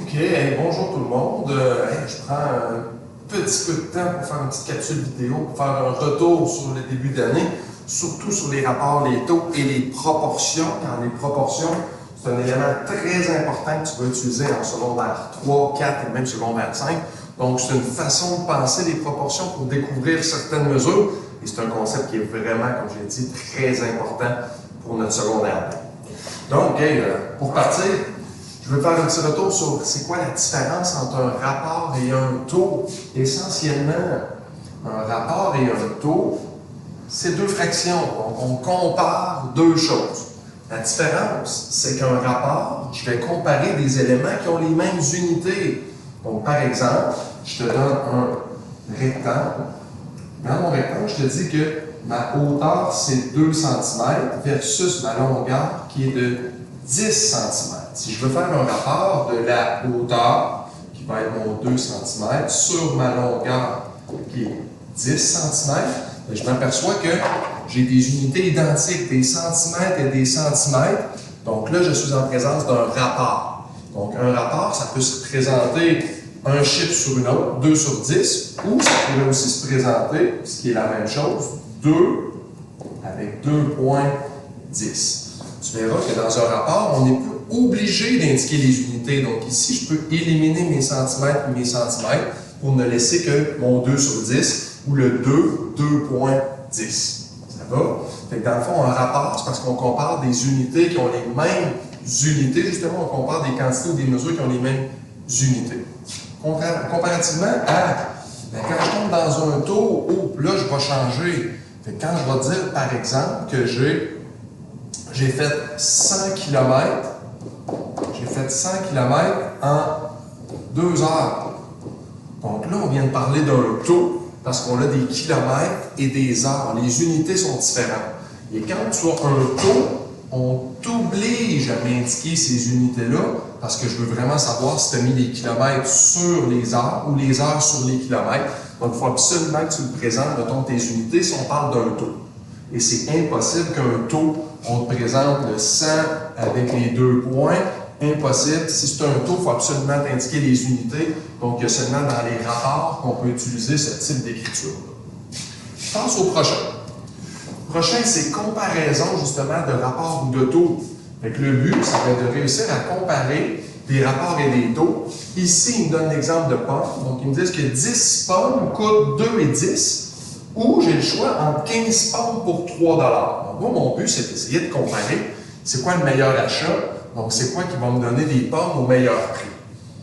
OK, hey, bonjour tout le monde. Je prends un petit peu de temps pour faire une petite capsule vidéo, pour faire un retour sur le début d'année, surtout sur les rapports, les taux et les proportions, car les proportions, c'est un élément très important que tu vas utiliser en secondaire 3, 4 et même secondaire 5. Donc, c'est une façon de penser les proportions pour découvrir certaines mesures. Et c'est un concept qui est vraiment, comme j'ai dit, très important pour notre secondaire. Donc, pour partir, je vais faire un petit retour sur c'est quoi la différence entre un rapport et un taux. Essentiellement, un rapport et un taux, c'est deux fractions. Donc, on compare deux choses. La différence, c'est qu'un rapport, je vais comparer des éléments qui ont les mêmes unités. Donc, par exemple, je te donne un rectangle. Dans mon rectangle, je te dis que ma hauteur, c'est 2 cm versus ma longueur qui est de 10 cm. Si je veux faire un rapport de la hauteur, qui va être mon 2 cm, sur ma longueur, qui est 10 cm, je m'aperçois que j'ai des unités identiques, des centimètres et des centimètres. Donc là, je suis en présence d'un rapport. Donc un rapport, ça peut se présenter un chiffre sur une autre, 2 sur 10, ou ça pourrait aussi se présenter, ce qui est la même chose, 2 avec 2,10. Tu verras que dans un rapport, on n'est plus obligé d'indiquer les unités. Donc ici, je peux éliminer mes centimètres et mes centimètres pour ne laisser que mon 2 sur 10 ou le 2, 2,10. Ça va? Fait que dans le fond, un rapport, c'est parce qu'on compare des unités qui ont les mêmes unités. Justement, on compare des quantités ou des mesures qui ont les mêmes unités. Comparativement à, quand je tombe dans un taux, là, je vais changer. Fait que quand je vais dire, par exemple, que j'ai fait 100 km, en 2 heures. Donc là, on vient de parler d'un taux parce qu'on a des kilomètres et des heures. Les unités sont différentes. Et quand tu as un taux, on t'oblige à m'indiquer ces unités-là parce que je veux vraiment savoir si tu as mis les kilomètres sur les heures ou les heures sur les kilomètres. Donc, il faut absolument que tu le présentes, mettons, tes unités si on parle d'un taux. Et c'est impossible qu'un taux, on te présente le 100 avec les 2 points. Impossible. Si c'est un taux, il faut absolument t'indiquer les unités. Donc, il y a seulement dans les rapports qu'on peut utiliser ce type d'écriture. Je passe au prochain. Le prochain, c'est comparaison, justement, de rapports ou de taux. Fait que le but, ça va être de réussir à comparer des rapports et des taux. Ici, il me donne l'exemple de pommes. Donc, ils me disent que 10 pommes coûtent 2,10 ou j'ai le choix entre 15 pommes pour 3 $. Donc, moi, mon but, c'est d'essayer de comparer c'est quoi le meilleur achat. Donc, c'est quoi qui va me donner des pommes au meilleur prix.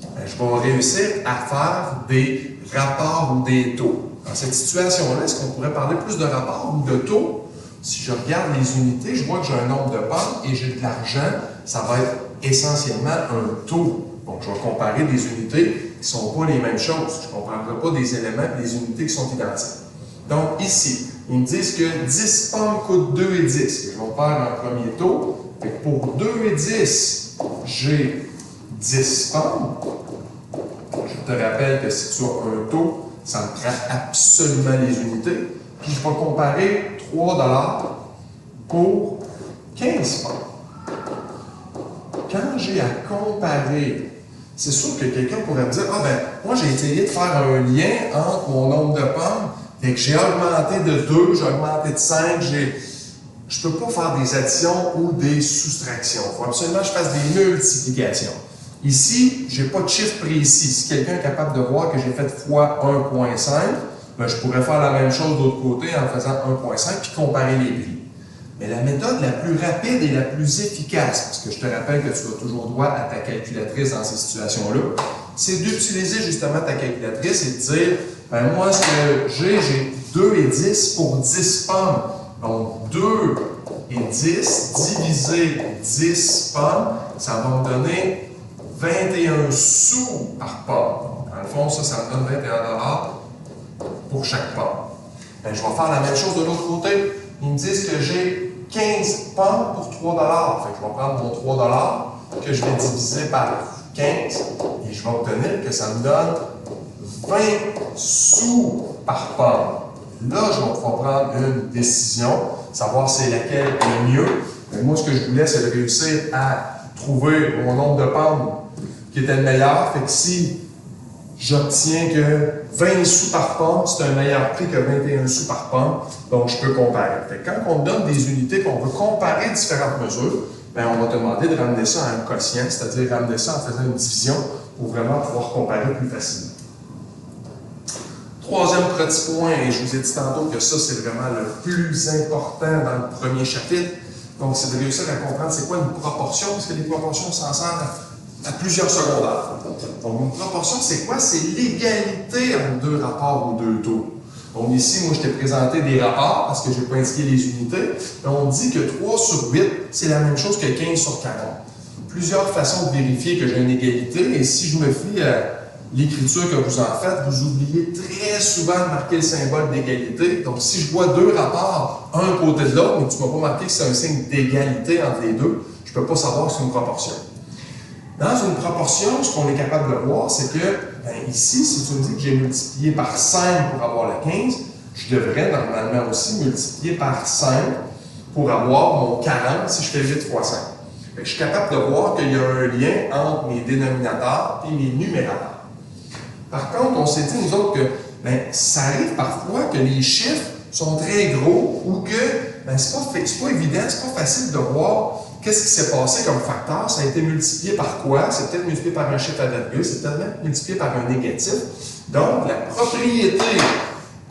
Bien, je vais réussir à faire des rapports ou des taux. Dans cette situation-là, est-ce qu'on pourrait parler plus de rapports ou de taux? Si je regarde les unités, je vois que j'ai un nombre de pommes et j'ai de l'argent, ça va être essentiellement un taux. Donc, je vais comparer des unités qui ne sont pas les mêmes choses. Je ne comparerai pas des éléments et des unités qui sont identiques. Donc, ici, ils me disent que 10 pommes coûtent 2,10. Je vais faire un premier taux. Fait que pour 2,10, j'ai 10 pommes. Je te rappelle que si tu as un taux, ça me prend absolument les unités. Puis je vais comparer 3 $ pour 15 pommes. Quand j'ai à comparer, c'est sûr que quelqu'un pourrait me dire, ah ben, moi j'ai essayé de faire un lien entre mon nombre de pommes, et que j'ai augmenté de 2, j'ai augmenté de 5, je ne peux pas faire des additions ou des soustractions. Il faut absolument que je fasse des multiplications. Ici, je n'ai pas de chiffre précis. Si quelqu'un est capable de voir que j'ai fait fois 1,5, ben, je pourrais faire la même chose de l'autre côté en faisant 1,5 puis comparer les prix. Mais la méthode la plus rapide et la plus efficace, parce que je te rappelle que tu as toujours droit à ta calculatrice dans ces situations-là, c'est d'utiliser justement ta calculatrice et de dire, ben, moi, ce que j'ai 2,10 pour 10 pommes. Donc, 2 et 10 divisé 10 pommes, ça va me donner 21 sous par pomme. Donc, dans le fond, ça me donne 21 $ pour chaque pomme. Bien, je vais faire la même chose de l'autre côté. Ils me disent que j'ai 15 pommes pour 3 $. Fait que je vais prendre mon 3 $ que je vais diviser par 15 et je vais obtenir que ça me donne 20 sous par pomme. Là, je vais pouvoir prendre une décision, savoir c'est laquelle est le mieux. Mais moi, ce que je voulais, c'est de réussir à trouver mon nombre de pommes qui était le meilleur. Fait que si j'obtiens que 20 sous par pomme, c'est un meilleur prix que 21 sous par pomme, donc je peux comparer. Fait que quand on donne des unités qu'on veut comparer différentes mesures, bien, on va te demander de ramener ça à un quotient, c'est-à-dire ramener ça en faisant une division pour vraiment pouvoir comparer plus facilement. Troisième petit point, et je vous ai dit tantôt que ça, c'est vraiment le plus important dans le premier chapitre. Donc, c'est de réussir à comprendre c'est quoi une proportion, parce que les proportions, on s'en sert à plusieurs secondaires. Donc, une proportion, c'est quoi? C'est l'égalité entre deux rapports ou deux taux. Donc, ici, moi, je t'ai présenté des rapports parce que je n'ai pas indiqué les unités. Et on dit que 3 sur 8, c'est la même chose que 15 sur 40. Plusieurs façons de vérifier que j'ai une égalité, et si je me fie à l'écriture que vous en faites, vous oubliez très souvent de marquer le symbole d'égalité. Donc, si je vois deux rapports, un à côté de l'autre, mais tu ne m'as pas marqué que c'est un signe d'égalité entre les deux, je ne peux pas savoir que c'est une proportion. Dans une proportion, ce qu'on est capable de voir, c'est que, ici, si tu me dis que j'ai multiplié par 5 pour avoir le 15, je devrais normalement aussi multiplier par 5 pour avoir mon 40 si je fais 8 fois 5. Fait que je suis capable de voir qu'il y a un lien entre mes dénominateurs et mes numérateurs. Par contre, on s'est dit, nous autres, que ça arrive parfois que les chiffres sont très gros ou que c'est pas évident, c'est pas facile de voir qu'est-ce qui s'est passé comme facteur. Ça a été multiplié par quoi? C'est peut-être multiplié par un chiffre à virgule, c'est peut-être même multiplié par un négatif. Donc, la propriété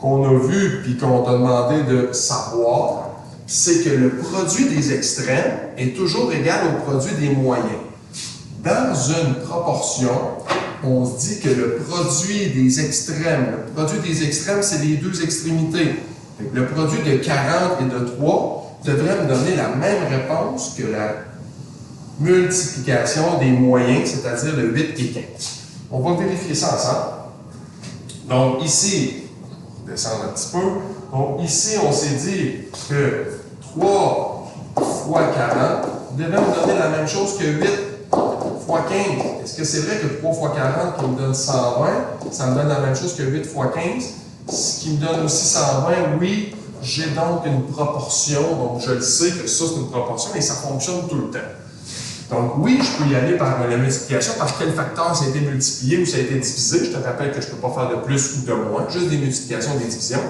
qu'on a vue puis qu'on t'a demandé de savoir, c'est que le produit des extrêmes est toujours égal au produit des moyens. Dans une proportion, on se dit que le produit des extrêmes, c'est les deux extrémités. Le produit de 40 et de 3 devrait me donner la même réponse que la multiplication des moyens, c'est-à-dire le 8 et 15. On va vérifier ça ensemble. Donc ici, on va descendre un petit peu. Donc ici, on s'est dit que 3 fois 40 devrait me donner la même chose que 8 fois 15. Est-ce que c'est vrai que 3 fois 40 qui me donne 120, ça me donne la même chose que 8 fois 15? Ce qui me donne aussi 120, oui, j'ai donc une proportion, donc je le sais que ça c'est une proportion et ça fonctionne tout le temps. Donc oui, je peux y aller par la multiplication, par quel facteur ça a été multiplié ou ça a été divisé. Je te rappelle que je ne peux pas faire de plus ou de moins, juste des multiplications, des divisions.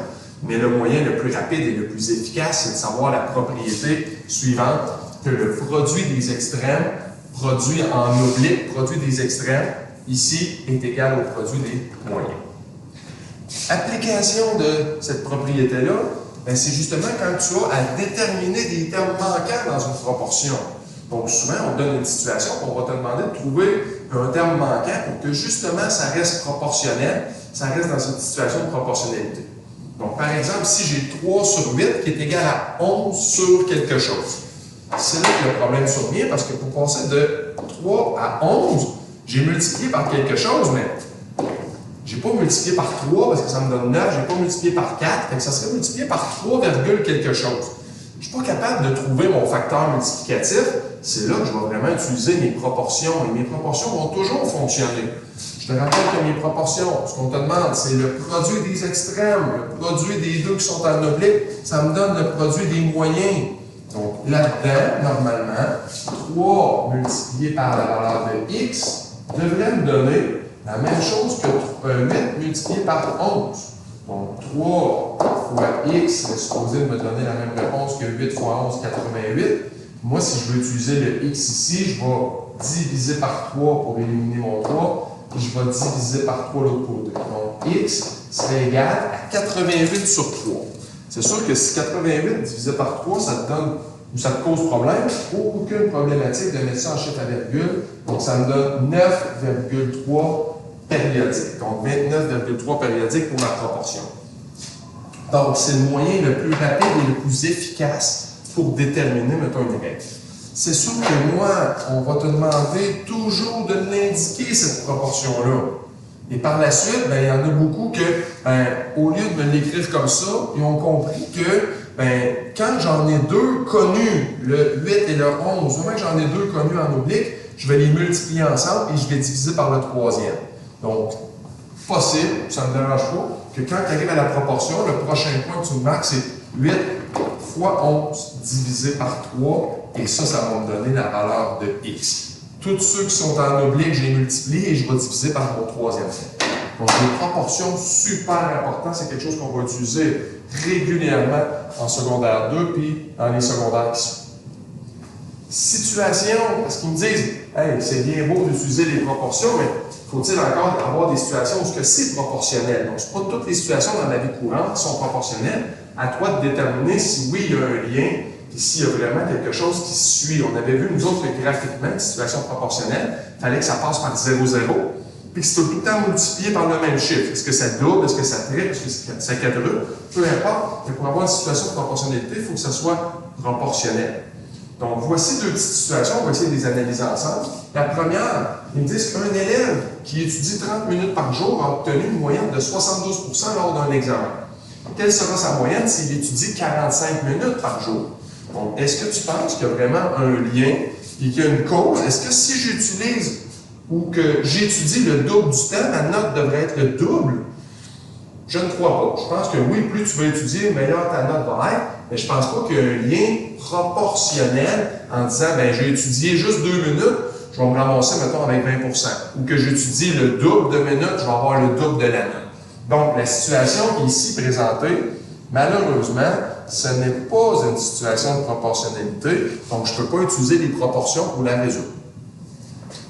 Mais le moyen le plus rapide et le plus efficace, c'est de savoir la propriété suivante, que le produit des extrêmes, produit en oblique, produit des extrêmes, ici, est égal au produit des moyens. Application de cette propriété-là, c'est justement quand tu as à déterminer des termes manquants dans une proportion. Donc, souvent, on donne une situation, on va te demander de trouver un terme manquant pour que justement ça reste proportionnel, ça reste dans une situation de proportionnalité. Donc, par exemple, si j'ai 3 sur 8 qui est égal à 11 sur quelque chose, c'est là que le problème survient parce que pour passer de 3 à 11, j'ai multiplié par quelque chose, mais je n'ai pas multiplié par 3 parce que ça me donne 9, je n'ai pas multiplié par 4, donc ça serait multiplié par 3, quelque chose. Je ne suis pas capable de trouver mon facteur multiplicatif, c'est là que je vais vraiment utiliser mes proportions, et mes proportions vont toujours fonctionner. Je te rappelle que mes proportions, ce qu'on te demande, c'est le produit des extrêmes, le produit des deux qui sont en oblique, ça me donne le produit des moyens. Donc là-dedans, normalement, 3 multiplié par la valeur de x devrait me donner la même chose que 8 multiplié par 11. Donc 3 fois x est supposé me donner la même réponse que 8 fois 11, 88. Moi, si je veux utiliser le x ici, je vais diviser par 3 pour éliminer mon 3. Et je vais diviser par 3 l'autre côté. Donc, x serait égal à 88 sur 3. C'est sûr que si 88 divisé par 3, ça te donne ou ça te cause problème, aucune problématique de mettre ça en chiffre à virgule. Donc, ça me donne 9,3 périodique. Donc, 29,3 périodique pour ma proportion. Donc, c'est le moyen le plus rapide et le plus efficace pour déterminer, mettons, une règle. C'est sûr que moi, on va te demander toujours de l'indiquer, cette proportion-là. Et par la suite, il y en a beaucoup que, au lieu de me l'écrire comme ça, ils ont compris que, quand j'en ai deux connus, le 8 et le 11, vraiment que j'en ai deux connus en oblique, je vais les multiplier ensemble et je vais diviser par le troisième. Donc, possible, ça ne me dérange pas, que quand tu arrives à la proportion, le prochain point que tu me marques, c'est 8 fois 11 divisé par 3, et ça va me donner la valeur de x. Tous ceux qui sont en oblique, je les multiplie et je vais diviser par mon troisième fait. Donc, les proportions, super important, c'est quelque chose qu'on va utiliser régulièrement en secondaire 2 puis dans les secondaires qui suivent. Situation, parce qu'ils me disent, hey, c'est bien beau d'utiliser les proportions, mais faut-il encore avoir des situations où c'est proportionnel? Donc, ce n'est pas toutes les situations dans la vie courante qui sont proportionnelles. À toi de déterminer si oui, il y a un lien, et s'il y a vraiment quelque chose qui suit. On avait vu, nous autres, graphiquement, une situation proportionnelle, il fallait que ça passe par 0,0, puis que c'est tout le temps multiplié par le même chiffre. Est-ce que ça double, est-ce que ça triple, est-ce que ça quadruple? Peu importe, mais pour avoir une situation de proportionnalité, il faut que ça soit proportionnel. Donc, voici deux petites situations, on va essayer de les analyser ensemble. La première, ils me disent qu'un élève qui étudie 30 minutes par jour a obtenu une moyenne de 72 % lors d'un examen. Quelle sera sa moyenne s'il étudie 45 minutes par jour? Donc, est-ce que tu penses qu'il y a vraiment un lien et qu'il y a une cause? Est-ce que si j'utilise ou que j'étudie le double du temps, ma note devrait être le double? Je ne crois pas. Je pense que oui, plus tu vas étudier, meilleure ta note va être, mais je ne pense pas qu'il y a un lien proportionnel en disant, ben j'ai étudié juste 2 minutes, je vais me ramasser, mettons, avec 20 %. Ou que j'étudie le double de minutes, je vais avoir le double de la note. Donc, la situation ici présentée, malheureusement, ce n'est pas une situation de proportionnalité, donc je ne peux pas utiliser les proportions pour la résoudre.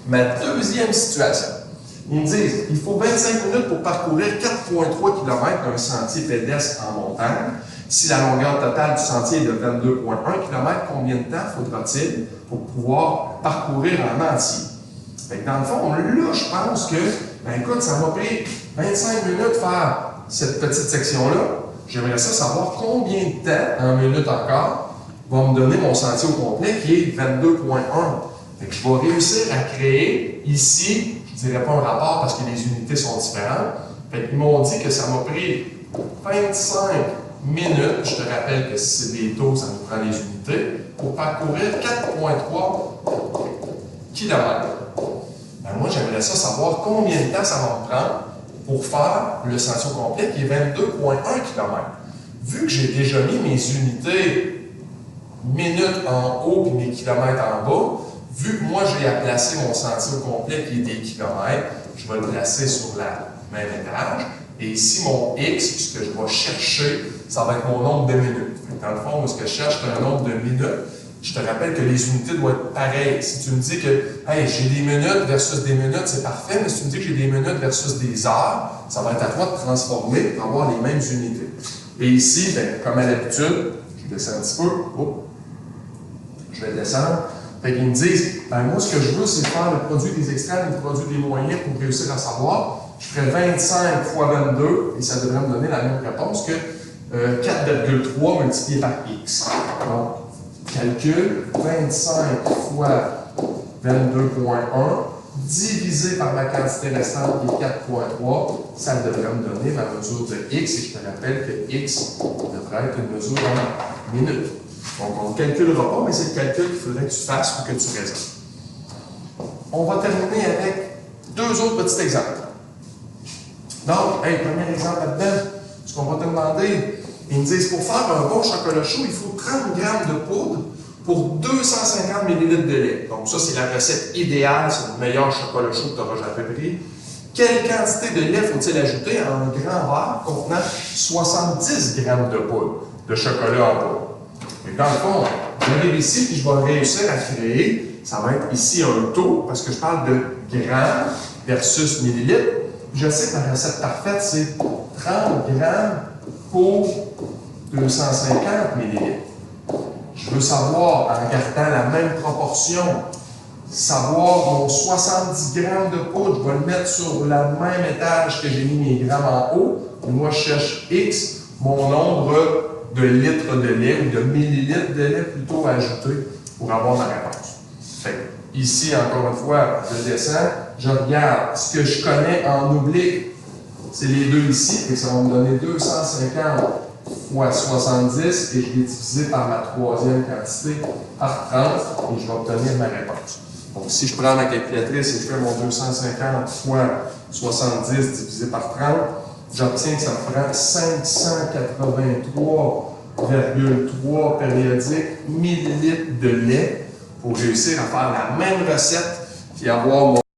Ma deuxième situation, ils me disent qu'il faut 25 minutes pour parcourir 4,3 km d'un sentier pédestre en montagne. Si la longueur totale du sentier est de 22,1 km, combien de temps faudra-t-il pour pouvoir parcourir en entier? Fait que dans le fond, là, je pense que, ben écoute, ça m'a pris 25 minutes faire cette petite section-là. J'aimerais savoir combien de temps, en minutes encore, va me donner mon sentier au complet, qui est 22,1. Fait que je vais réussir à créer ici, je ne dirais pas un rapport parce que les unités sont différentes. Fait qu'ils m'ont dit que ça m'a pris 25 minutes, je te rappelle que si c'est des taux, ça nous prend les unités, pour parcourir 4,3 km. Ben moi, j'aimerais savoir combien de temps ça va me prendre pour faire le sentier au complet, qui est 22,1 km. Vu que j'ai déjà mis mes unités minutes en haut et mes kilomètres en bas, vu que moi, j'ai à placer mon sentier au complet, qui est des kilomètres, je vais le placer sur la même étage. Et ici, mon X, ce que je vais chercher, ça va être mon nombre de minutes. Dans le fond, ce que je cherche, c'est un nombre de minutes. Je te rappelle que les unités doivent être pareilles. Si tu me dis que hey, j'ai des minutes versus des minutes, c'est parfait, mais si tu me dis que j'ai des minutes versus des heures, ça va être à toi de transformer pour avoir les mêmes unités. Et ici, bien, comme à l'habitude, je descends un petit peu. Oh. Je vais descendre. Fait qu'ils me disent, ben moi, ce que je veux, c'est faire le produit des extrêmes et le produit des moyens pour réussir à savoir. Je ferai 25 fois 22 et ça devrait me donner la même réponse que 4,3 multiplié par x. Donc, calcul, 25 fois 22,1 divisé par ma quantité restante qui est 4,3, ça devrait me donner ma mesure de x. Et je te rappelle que x devrait être une mesure en minutes. Donc, on ne calculera pas, mais c'est le calcul qu'il faudrait que tu fasses ou que tu raisonnes. On va terminer avec deux autres petits exemples. Donc, hey, premier exemple là-dedans, ce qu'on va te demander, ils me disent, pour faire un bon chocolat chaud, il faut 30 g de poudre pour 250 ml de lait. Donc, ça, c'est la recette idéale, c'est le meilleur chocolat chaud que tu auras jamais pris. Quelle quantité de lait faut-il ajouter à un grand verre contenant 70 g de poudre de chocolat en poudre? Et dans le fond, j'arrive ici et je vais réussir à créer, ça va être ici un taux, parce que je parle de grammes versus millilitres. Je sais que la recette parfaite, c'est 30 grammes pour 250 millilitres. Je veux savoir, en gardant la même proportion, savoir mon 70 grammes de poudre, je vais le mettre sur le même étage que j'ai mis mes grammes en haut. Et moi, je cherche X, mon nombre de litres de lait ou de millilitres de lait plutôt à ajouter pour avoir ma réponse. Fait, ici, encore une fois, je descends, je regarde ce que je connais en oblique, c'est les deux ici, et ça va me donner 250 fois 70, et je vais diviser par ma troisième quantité par 30, et je vais obtenir ma réponse. Donc, si je prends ma calculatrice et je fais mon 250 fois 70 divisé par 30, j'obtiens que ça me prend 583,3 périodiques millilitres de lait pour réussir à faire la même recette puis avoir mon